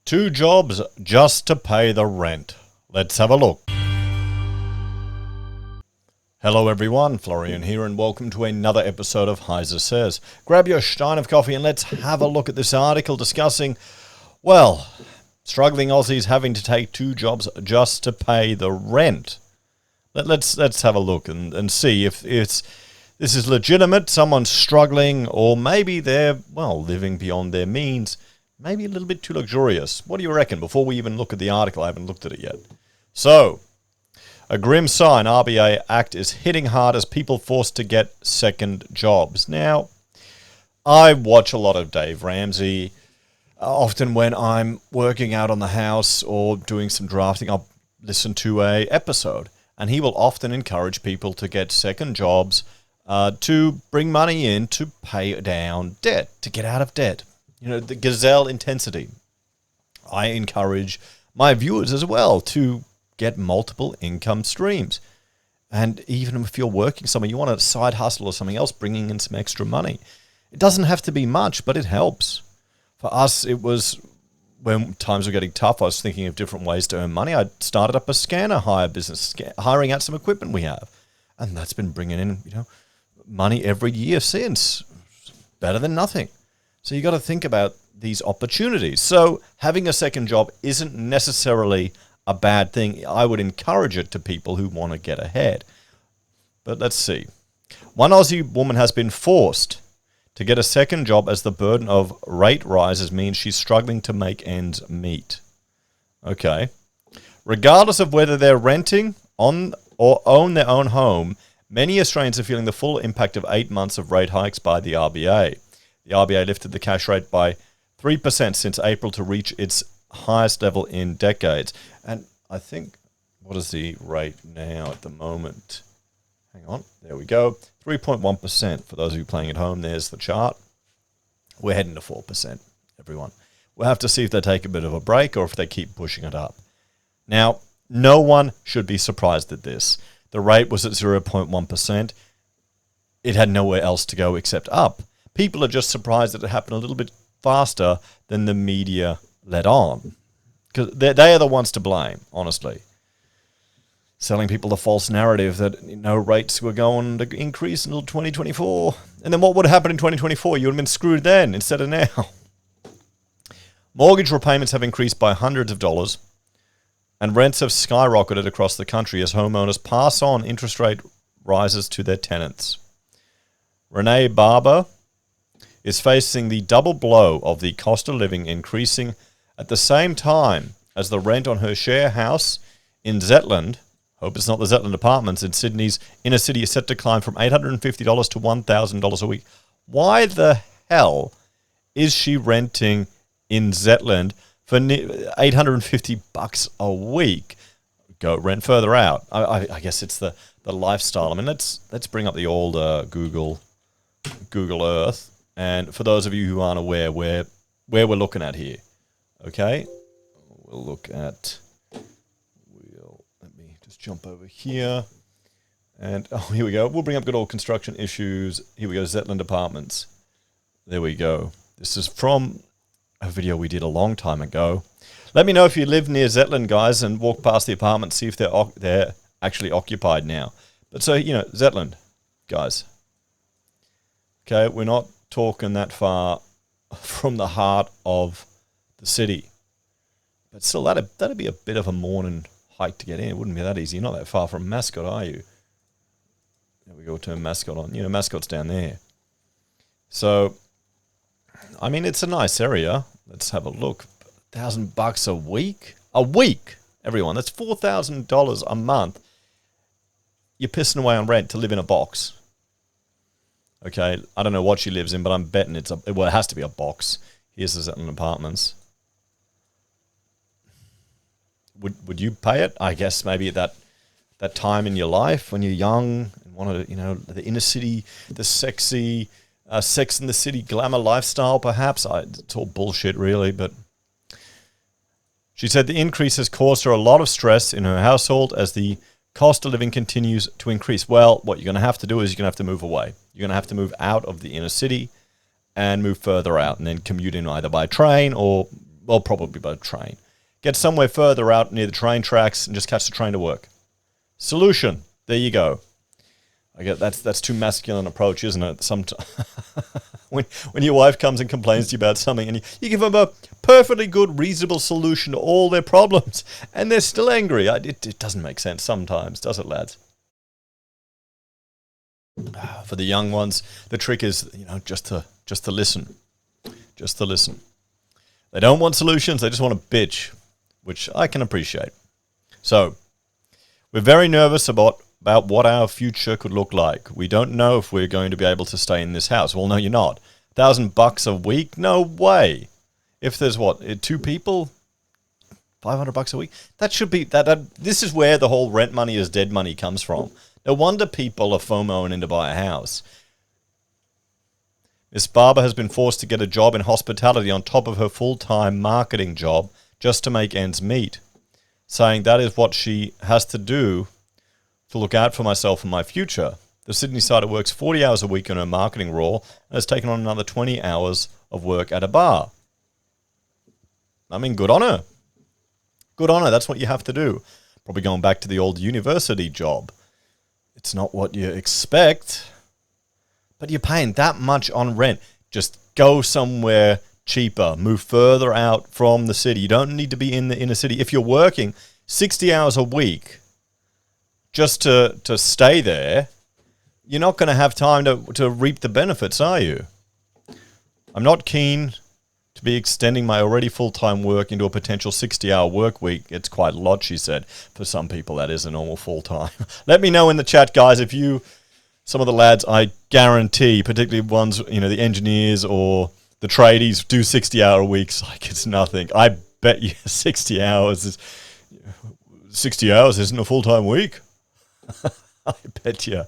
2 jobs just to pay the rent. Let's have a look. Hello everyone, Florian here and welcome to another episode of HeiseSays. Grab your stein of coffee and let's have a look at this article discussing, well, struggling Aussies having to take 2 jobs just to pay the rent. Let's have a look and see if this is legitimate, someone's struggling, or maybe they're, well, living beyond their means, maybe a little bit too luxurious. What do you reckon? Before we even look at the article, I haven't looked at it yet. So, a grim sign, RBA Act is hitting hard as people forced to get second jobs. Now, I watch a lot of Dave Ramsey. Often when I'm working out on the house or doing some drafting, I'll listen to an episode. And he will often encourage people to get second jobs to bring money in to pay down debt, to get out of debt. You know, the gazelle intensity. I encourage my viewers as well to get multiple income streams. And even if you're working somewhere, you want a side hustle or something else, bringing in some extra money. It doesn't have to be much, but it helps. For us, it was when times were getting tough, I was thinking of different ways to earn money. I started up a scanner hire business, hiring out some equipment we have. And that's been bringing in, money every year since. Better than nothing. So you got to think about these opportunities. So having a second job isn't necessarily a bad thing. I would encourage it to people who want to get ahead. But let's see. One Aussie woman has been forced to get a second job as the burden of rate rises means she's struggling to make ends meet. Okay. Regardless of whether they're renting on or own their own home, many Australians are feeling the full impact of 8 months of rate hikes by the RBA. The RBA lifted the cash rate by 3% since April to reach its highest level in decades. And I think, what is the rate now at the moment? Hang on, there we go. 3.1% for those of you playing at home. There's the chart. We're heading to 4%, everyone. We'll have to see if they take a bit of a break or if they keep pushing it up. Now, no one should be surprised at this. The rate was at 0.1%. It had nowhere else to go except up. People are just surprised that it happened a little bit faster than the media let on. Because they are the ones to blame, honestly. Selling people the false narrative that no rates were going to increase until 2024. And then what would happen in 2024? You would have been screwed then instead of now. Mortgage repayments have increased by hundreds of dollars. And rents have skyrocketed across the country as homeowners pass on interest rate rises to their tenants. Renee Barber is facing the double blow of the cost of living increasing at the same time as the rent on her share house in Zetland, hope it's not the Zetland Apartments in Sydney's inner city, is set to climb from $850 to $1,000 a week. Why the hell is she renting in Zetland for $850 a week? Go rent further out. I guess it's the lifestyle. I mean, let's bring up the old Google Earth. And for those of you who aren't aware where we're looking at here, okay, we'll look at. Let me just jump over here, and here we go. We'll bring up good old construction issues. Here we go, Zetland Apartments. There we go. This is from a video we did a long time ago. Let me know if you live near Zetland, guys, and walk past the apartment, see if they're actually occupied now. But so, Zetland, guys. Okay, we're not talking that far from the heart of the city. But still, that'd be a bit of a morning hike to get in. It wouldn't be that easy. You're not that far from Mascot, are you? There we go, turn Mascot on. Mascot's down there. So, I mean, it's a nice area. Let's have a look. $1,000 a week? A week, everyone. That's $4,000 a month. You're pissing away on rent to live in a box. Okay, I don't know what she lives in, but I'm betting it has to be a box. Here's the Zetland Apartments. Would you pay it? I guess maybe at that time in your life when you're young and want to, the inner city, the sexy, Sex in the City glamour lifestyle, perhaps. It's all bullshit, really, but she said the increase has caused her a lot of stress in her household as the cost of living continues to increase. Well, what you're going to have to do is you're going to have to move away. You're going to have to move out of the inner city and move further out and then commute in either by train or Well, probably by train. Get somewhere further out near the train tracks and just catch the train to work. Solution. There you go. I get that's too masculine approach, isn't it? When your wife comes and complains to you about something and you give them a perfectly good, reasonable solution to all their problems, and they're still angry. It doesn't make sense sometimes, does it, lads? For the young ones, the trick is, just to listen. Just to listen. They don't want solutions, they just want to bitch, which I can appreciate. So, we're very nervous about what our future could look like. We don't know if we're going to be able to stay in this house. Well, no, you're not. $1,000 a week? No way. If there's two people, $500 a week. That should be that. This is where the whole rent money is dead money comes from. No wonder people are FOMOing in to buy a house. Miss Barber has been forced to get a job in hospitality on top of her full-time marketing job just to make ends meet, saying that is what she has to do to look out for myself and my future. The Sydney-sider works 40 hours a week in her marketing role and has taken on another 20 hours of work at a bar. I mean, good on her. Good on her. That's what you have to do. Probably going back to the old university job. It's not what you expect, but you're paying that much on rent. Just go somewhere cheaper. Move further out from the city. You don't need to be in the inner city. If you're working 60 hours a week just to stay there, you're not going to have time to reap the benefits, are you? I'm not keen to be extending my already full-time work into a potential 60-hour work week. It's quite a lot, she said. For some people, that is a normal full-time. Let me know in the chat, guys, if some of the lads, I guarantee, particularly ones, the engineers or the tradies, do 60-hour weeks like it's nothing. I bet you 60 hours isn't a full-time week. I bet you.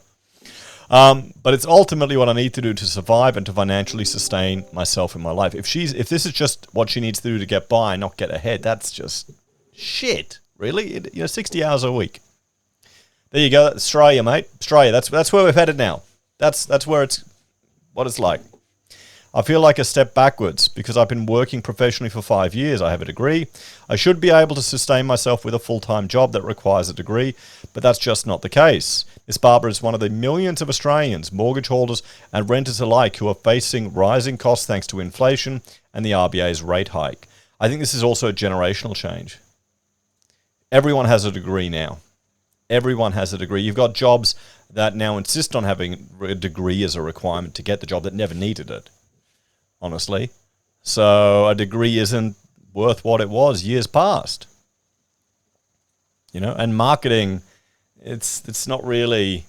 But it's ultimately what I need to do to survive and to financially sustain myself in my life. If this is just what she needs to do to get by and not get ahead, that's just shit, really. 60 hours a week. There you go, Australia, mate. Australia. That's where we've headed now. That's where what it's like. I feel like a step backwards because I've been working professionally for 5 years. I have a degree. I should be able to sustain myself with a full-time job that requires a degree, but that's just not the case. Miss Barber is one of the millions of Australians, mortgage holders and renters alike, who are facing rising costs thanks to inflation and the RBA's rate hike. I think this is also a generational change. Everyone has a degree now. Everyone has a degree. You've got jobs that now insist on having a degree as a requirement to get the job that never needed it, honestly. So a degree isn't worth what it was years past. And marketing, it's not really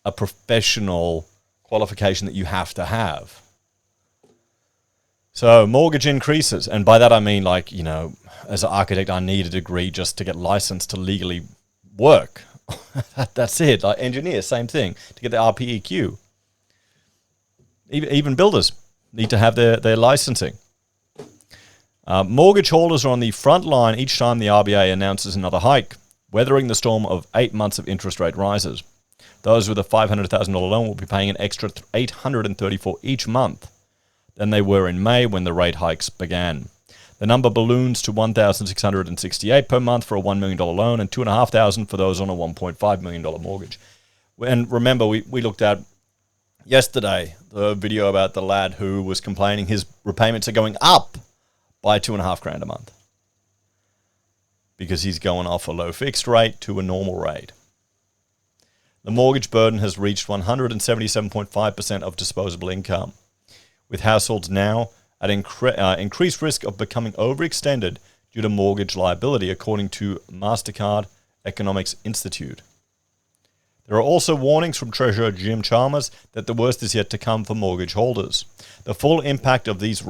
a professional qualification that you have to have. So mortgage increases, and by that I mean as an architect I need a degree just to get licensed to legally work. That's it. Like engineers, same thing, to get the RPEQ. Even builders need to have their licensing. Mortgage holders are on the front line each time the RBA announces another hike, weathering the storm of 8 months of interest rate rises. Those with a $500,000 loan will be paying an extra $834 each month than they were in May when the rate hikes began. The number balloons to $1,668 per month for a $1 million loan and $2,500 for those on a $1.5 million mortgage. And remember, we looked at yesterday the video about the lad who was complaining his repayments are going up by $2,500 a month because he's going off a low fixed rate to a normal rate. The mortgage burden has reached 177.5% of disposable income, with households now at increased risk of becoming overextended due to mortgage liability, according to MasterCard Economics Institute. There are also warnings from Treasurer Jim Chalmers that the worst is yet to come for mortgage holders. The full impact of these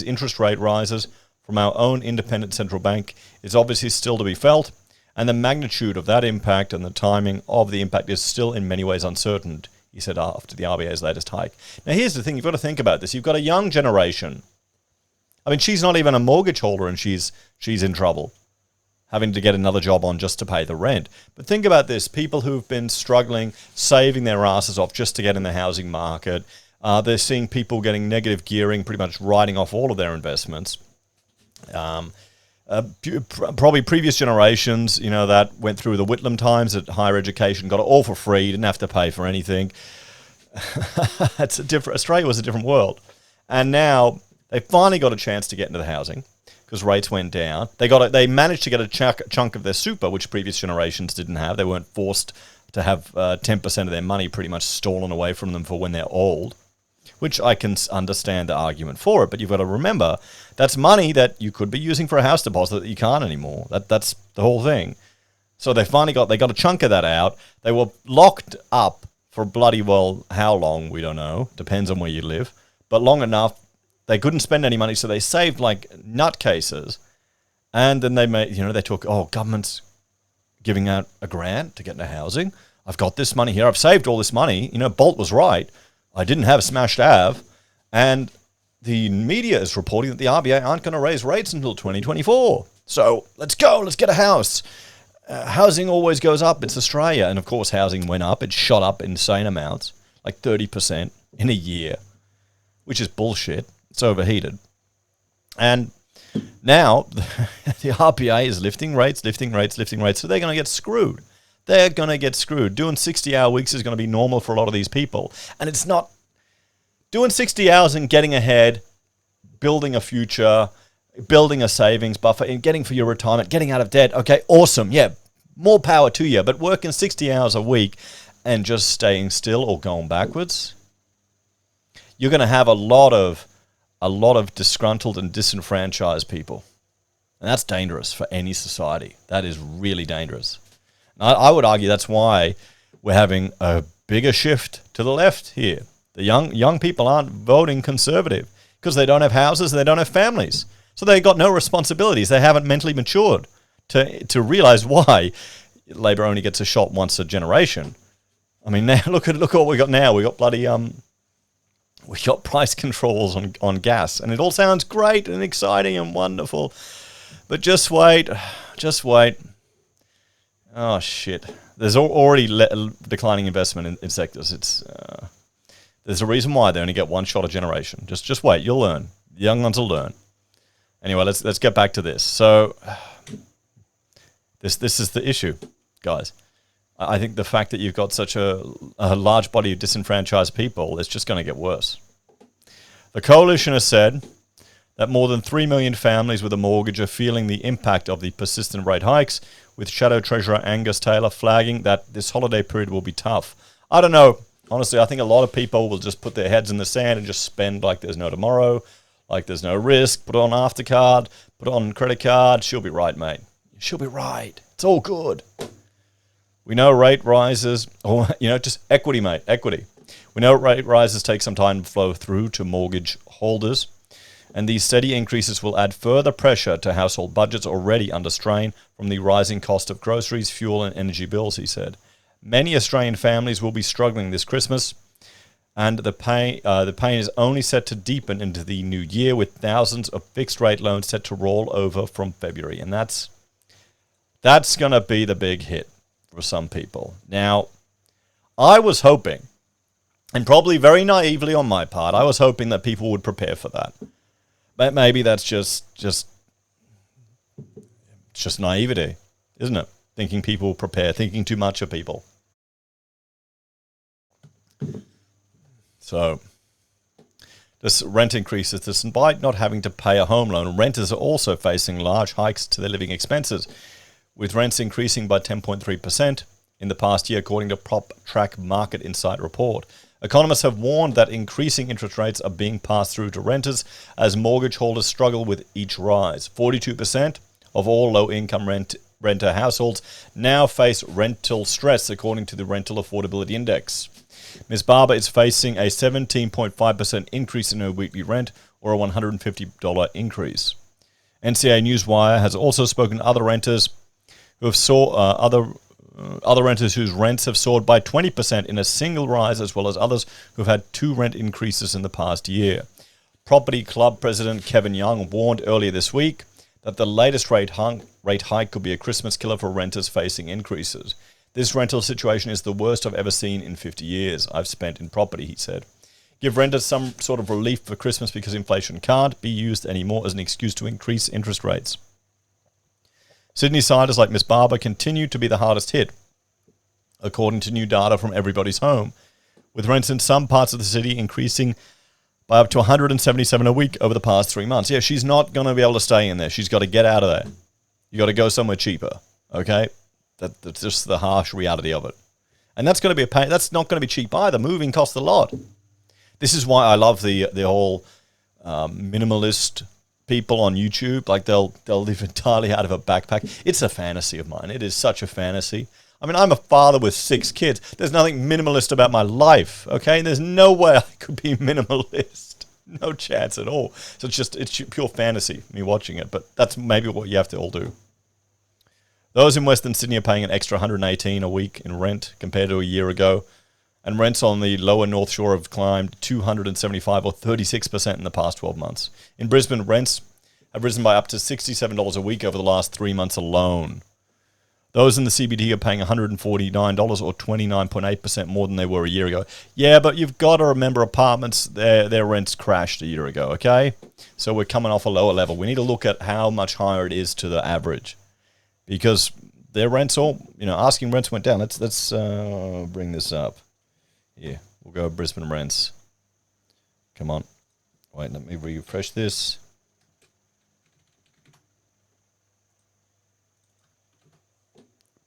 interest rate rises from our own independent central bank is obviously still to be felt, and the magnitude of that impact and the timing of the impact is still in many ways uncertain, he said after the RBA's latest hike. Now, here's the thing. You've got to think about this. You've got a young generation. I mean, she's not even a mortgage holder, and she's in trouble, having to get another job on just to pay the rent. But think about this. People who've been struggling, saving their asses off just to get in the housing market. They're seeing people getting negative gearing, pretty much writing off all of their investments. Probably previous generations, that went through the Whitlam times at higher education, got it all for free, didn't have to pay for anything. Australia was a different world. And now they finally got a chance to get into the housing because rates went down. They managed to get a chunk of their super, which previous generations didn't have. They weren't forced to have 10% of their money pretty much stolen away from them for when they're old, which I can understand the argument for it. But you've got to remember, that's money that you could be using for a house deposit that you can't anymore. That's the whole thing. So they got a chunk of that out. They were locked up for bloody well, how long, we don't know. Depends on where you live. But long enough, they couldn't spend any money, so they saved like nutcases. And then they took, government's giving out a grant to get into housing. I've got this money here. I've saved all this money. Bolt was right. I didn't have smashed Ave. And the media is reporting that the RBA aren't going to raise rates until 2024. So let's go. Let's get a house. Housing always goes up. It's Australia. And of course, housing went up. It shot up insane amounts, like 30% in a year, which is bullshit. It's overheated. And now the RBA is lifting rates. So they're going to get screwed. They're going to get screwed. Doing 60-hour weeks is going to be normal for a lot of these people. And it's not doing 60 hours and getting ahead, building a future, building a savings buffer, and getting for your retirement, getting out of debt. Okay, awesome. Yeah, more power to you. But working 60 hours a week and just staying still or going backwards, you're going to have a lot of disgruntled and disenfranchised people. And that's dangerous for any society. That is really dangerous. I would argue that's why we're having a bigger shift to the left here. The young people aren't voting Conservative because they don't have houses, they don't have families. So they've got no responsibilities. They haven't mentally matured to realize why Labor only gets a shot once a generation. I mean, now look at what we got now. We got bloody we got price controls on gas, and it all sounds great and exciting and wonderful. But just wait. Oh, shit. There's already declining investment in sectors. There's a reason why they only get one shot a generation. Just wait. You'll learn. The young ones will learn. Anyway, let's get back to this. So this is the issue, guys. I think the fact that you've got such a large body of disenfranchised people, it's just going to get worse. The coalition has said that more than 3 million families with a mortgage are feeling the impact of the persistent rate hikes, with Shadow Treasurer Angus Taylor flagging that this holiday period will be tough. I don't know. Honestly, I think a lot of people will just put their heads in the sand and just spend like there's no tomorrow, like there's no risk, put it on Aftercard, put it on credit card. She'll be right, mate. She'll be right. It's all good. We know rate rises, just equity, mate, equity. We know rate rises take some time to flow through to mortgage holders, and these steady increases will add further pressure to household budgets already under strain from the rising cost of groceries, fuel, and energy bills, he said. Many Australian families will be struggling this Christmas, and the pain is only set to deepen into the new year, with thousands of fixed-rate loans set to roll over from February, and that's going to be the big hit for some people. Now, I was hoping, and probably very naively on my part, I was hoping that people would prepare for that. But maybe that's just naivety, isn't it? Thinking people will prepare, thinking too much of people. So, this rent increases, despite not having to pay a home loan, renters are also facing large hikes to their living expenses, with rents increasing by 10.3% in the past year, according to PropTrack Market Insight report. Economists have warned that increasing interest rates are being passed through to renters as mortgage holders struggle with each rise. 42% of all low-income renter households now face rental stress, according to the Rental Affordability Index. Ms. Barber is facing a 17.5% increase in her weekly rent, or a $150 increase. NCA Newswire has also spoken to other renters who have other renters whose rents have soared by 20% in a single rise, as well as others who've had 2 rent increases in the past year. Property Club President Kevin Young warned earlier this week that the latest rate hike could be a Christmas killer for renters facing increases. This rental situation is the worst I've ever seen in 50 years I've spent in property, he said. Give renters some sort of relief for Christmas because inflation can't be used anymore as an excuse to increase interest rates. Sydney siders like Miss Barber continue to be the hardest hit, according to new data from Everybody's Home, with rents in some parts of the city increasing by up to $177 a week over the past 3 months. Yeah, she's not going to be able to stay in there. She's got to get out of there. You got to go somewhere cheaper, okay? That's just the harsh reality of it. And that's going to be a pain. That's not going to be cheap either. Moving costs a lot. This is why I love the whole minimalist people on YouTube. Like they'll live entirely out of a backpack. It's a fantasy of mine. It is such a fantasy. I mean, I'm a father with 6 kids. There's nothing minimalist about my life, okay? There's no way I could be minimalist. No chance at all. So it's pure fantasy, me watching it. But that's maybe what you have to all do. Those in Western Sydney are paying an extra $118 a week in rent compared to a year ago. And rents on the lower North Shore have climbed $275 or 36% in the past 12 months. In Brisbane, rents have risen by up to $67 a week over the last 3 months alone. Those in the CBD are paying $149 or 29.8% more than they were a year ago. Yeah, but you've got to remember apartments, their rents crashed a year ago, okay? So we're coming off a lower level. We need to look at how much higher it is to the average. Because their rents asking rents went down. Let's bring this up. Here, we'll go Brisbane rents. Come on. Wait, let me refresh this.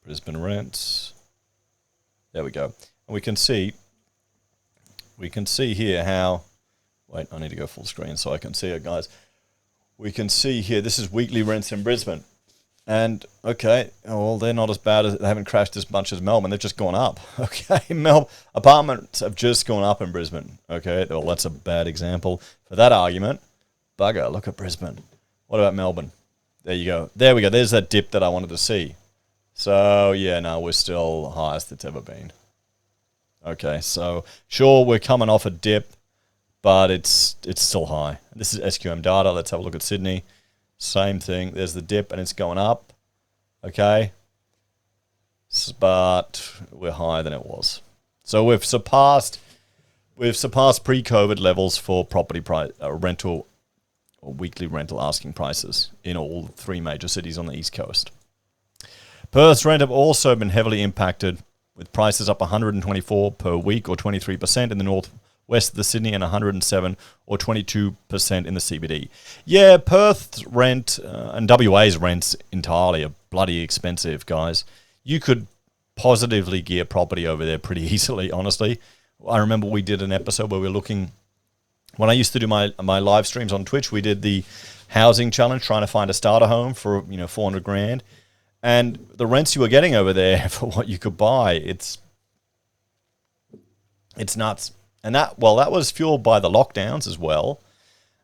Brisbane rents. There we go. And we can see here how, wait, I need to go full screen so I can see it, guys. We can see here, this is weekly rents in Brisbane. And, okay, well, they're not as bad as, they haven't crashed as much as Melbourne. They've just gone up, okay? Apartments have just gone up in Brisbane, okay? Well, that's a bad example for that argument. Bugger, look at Brisbane. What about Melbourne? There you go. There we go. There's that dip that I wanted to see. So, yeah, no, we're still highest it's ever been. Okay, so, sure, we're coming off a dip, but it's still high. This is SQM data. Let's have a look at Sydney. Same thing. There's the dip, and it's going up. Okay. But we're higher than it was. So we've surpassed pre-COVID levels for property price, rental or weekly rental asking prices in all 3 major cities on the East Coast. Perth's rent have also been heavily impacted, with prices up 124 per week or 23% in the northwest of the Sydney and 107 or 22% in the CBD. Yeah, Perth's rent and WA's rents entirely are bloody expensive, guys. You could positively gear property over there pretty easily, honestly. I remember we did an episode where we were looking, when I used to do my live streams on Twitch, we did the housing challenge, trying to find a starter home for 400 grand. And the rents you were getting over there for what you could buy, it's nuts. And that was fueled by the lockdowns as well,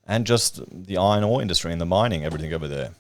and just the iron ore industry and the mining, everything over there.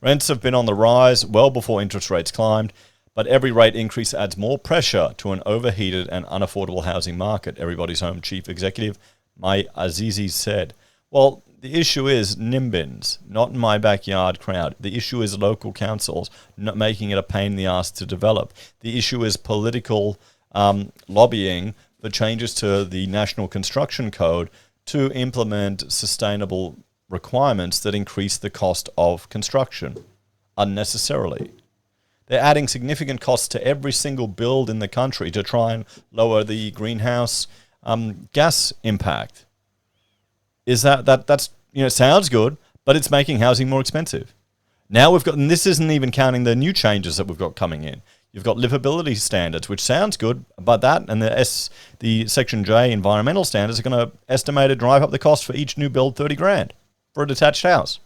Rents have been on the rise well before interest rates climbed, but every rate increase adds more pressure to an overheated and unaffordable housing market, Everybody's Home chief executive Mai Azizi said. Well, the issue is NIMBINs, not in my backyard crowd. The issue is local councils not making it a pain in the ass to develop. The issue is political lobbying for changes to the National Construction Code to implement sustainable requirements that increase the cost of construction unnecessarily. They're adding significant costs to every single build in the country to try and lower the greenhouse gas impact. Is that's sounds good, but it's making housing more expensive. Now we've got, and this isn't even counting the new changes that we've got coming in. You've got livability standards, which sounds good, but that and the Section J environmental standards are going to estimate to drive up the cost for each new build 30 grand for a detached house.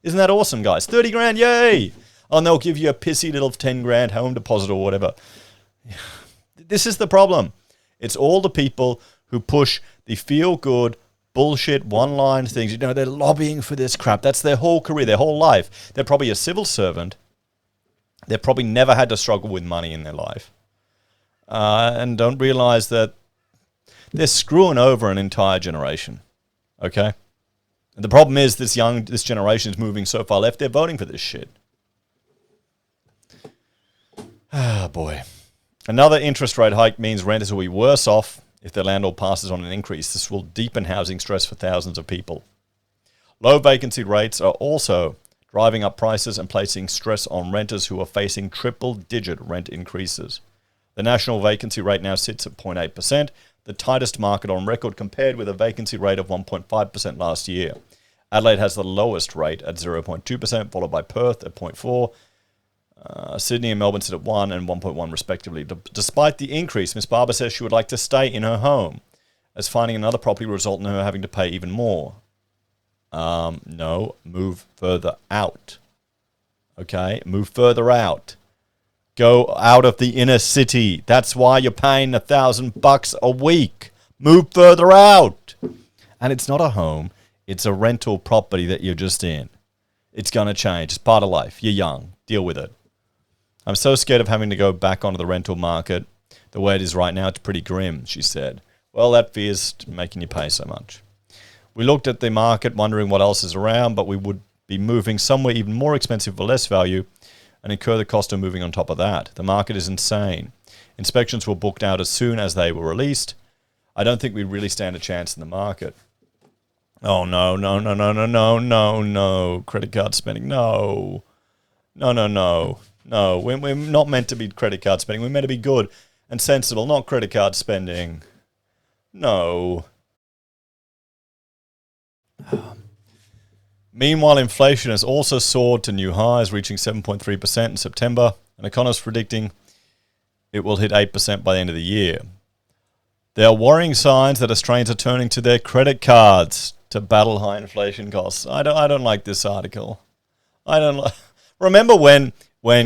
Isn't that awesome, guys? 30 grand, yay! Oh, and they'll give you a pissy little 10 grand home deposit or whatever. This is the problem. It's all the people who push the feel-good, bullshit, one-line things. They're lobbying for this crap. That's their whole career, their whole life. They're probably a civil servant. They've probably never had to struggle with money in their life. And don't realize that they're screwing over an entire generation. Okay? And the problem is this generation is moving so far left, they're voting for this shit. Ah, boy. Another interest rate hike means renters will be worse off If the landlord passes on an increase, this will deepen housing stress for thousands of people. Low vacancy rates are also driving up prices and placing stress on renters who are facing triple-digit rent increases. The national vacancy rate now sits at 0.8%, the tightest market on record, compared with a vacancy rate of 1.5% last year. Adelaide has the lowest rate at 0.2%, followed by Perth at 0.4%. Sydney and Melbourne sit at 1 and 1.1 respectively. Despite the increase, Miss Barber says she would like to stay in her home, as finding another property will result in her having to pay even more. No, move further out. Okay, move further out. Go out of the inner city. That's why you're paying $1,000 a week. Move further out. And it's not a home. It's a rental property that you're just in. It's going to change. It's part of life. You're young. Deal with it. I'm so scared of having to go back onto the rental market. The way it is right now, it's pretty grim, she said. Well, that fear's making you pay so much. We looked at the market wondering what else is around, but we would be moving somewhere even more expensive for less value and incur the cost of moving on top of that. The market is insane. Inspections were booked out as soon as they were released. I don't think we really stand a chance in the market. Oh, no. Credit card spending, no. No. We're not meant to be credit card spending. We're meant to be good and sensible, not credit card spending. No. Meanwhile, inflation has also soared to new highs, reaching 7.3% in September, and economists predicting it will hit 8% by the end of the year. There are worrying signs that Australians are turning to their credit cards to battle high inflation costs. I don't like this article. Remember when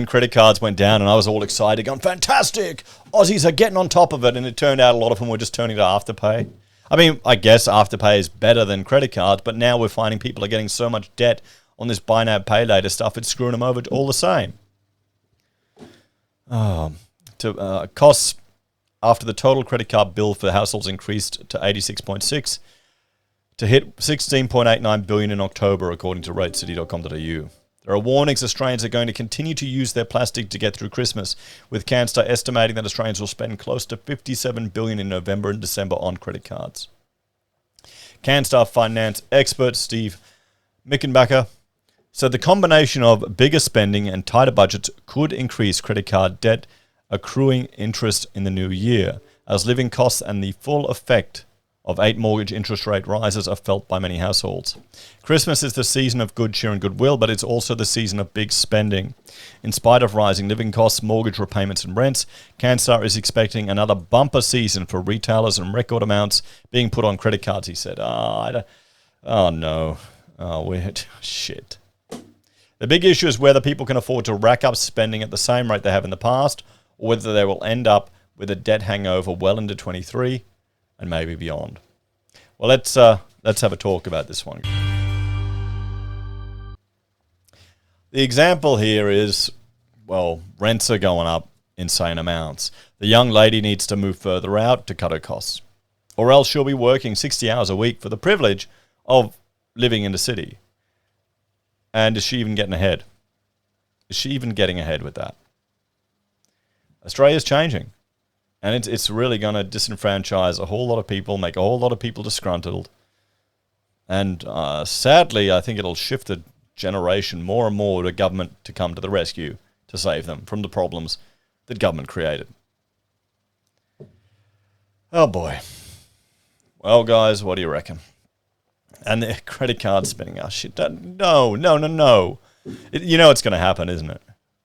credit cards went down and I was all excited, going, fantastic, Aussies are getting on top of it, and it turned out a lot of them were just turning to Afterpay. I mean, I guess Afterpay is better than credit cards, but now we're finding people are getting so much debt on this buy now, pay later stuff, it's screwing them over all the same. Costs after the total credit card bill for households increased to 86.6 to hit 16.89 billion in October, according to ratecity.com.au. There are warnings Australians are going to continue to use their plastic to get through Christmas, with Canstar estimating that Australians will spend close to $57 billion in November and December on credit cards. Canstar finance expert Steve Mickenbacker said the combination of bigger spending and tighter budgets could increase credit card debt, accruing interest in the new year, as living costs and the full effect of 8 mortgage interest rate rises are felt by many households. Christmas is the season of good cheer and goodwill, but it's also the season of big spending. In spite of rising living costs, mortgage repayments and rents, Canstar is expecting another bumper season for retailers and record amounts being put on credit cards, he said. Shit. The big issue is whether people can afford to rack up spending at the same rate they have in the past, or whether they will end up with a debt hangover well into 23 and maybe beyond. Well, let's have a talk about this one. The example here is, well, rents are going up insane amounts. The young lady needs to move further out to cut her costs, or else she'll be working 60 hours a week for the privilege of living in the city. And is she even getting ahead? Is she even getting ahead with that? Australia's changing. And it's really going to disenfranchise a whole lot of people, make a whole lot of people disgruntled. And sadly, I think it'll shift the generation more and more to government to come to the rescue to save them from the problems that government created. Oh boy. Well, guys, what do you reckon? And the credit card spending, shit. No. You know it's going to happen, isn't it?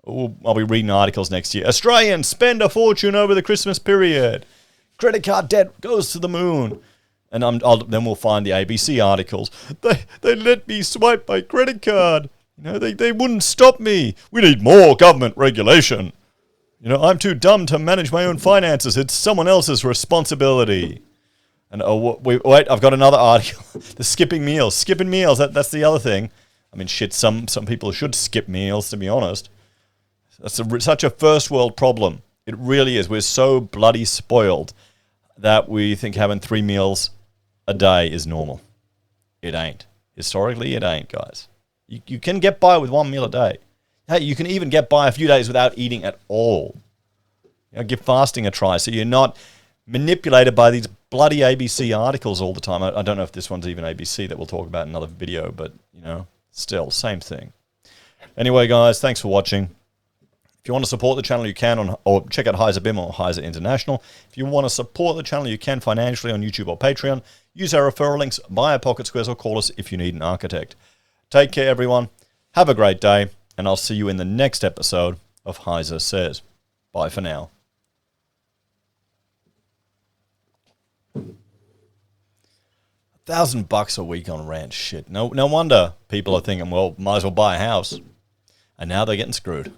I'll be reading articles next year. Australians spend a fortune over the Christmas period. Credit card debt goes to the moon. And then we'll find the ABC articles. They let me swipe my credit card. They wouldn't stop me. We need more government regulation. I'm too dumb to manage my own finances. It's someone else's responsibility. And wait, I've got another article. The skipping meals. Skipping meals, that's the other thing. I mean, shit, some people should skip meals, to be honest. That's such a first world problem. It really is. We're so bloody spoiled that we think having 3 meals a day is normal. It ain't. Historically, it ain't, guys. You can get by with 1 meal a day. Hey, you can even get by a few days without eating at all. Give fasting a try so you're not manipulated by these bloody ABC articles all the time. I don't know if this one's even ABC that we'll talk about in another video, but, you know, still, same thing. Anyway, guys, thanks for watching. If you want to support the channel, you can, or check out Heise BIM or Heise International. If you want to support the channel, you can financially on YouTube or Patreon. Use our referral links, buy our pocket squares, or call us if you need an architect. Take care, everyone. Have a great day, and I'll see you in the next episode of Heise Says. Bye for now. $1,000 a week on rent. Shit. No wonder people are thinking, well, might as well buy a house. And now they're getting screwed.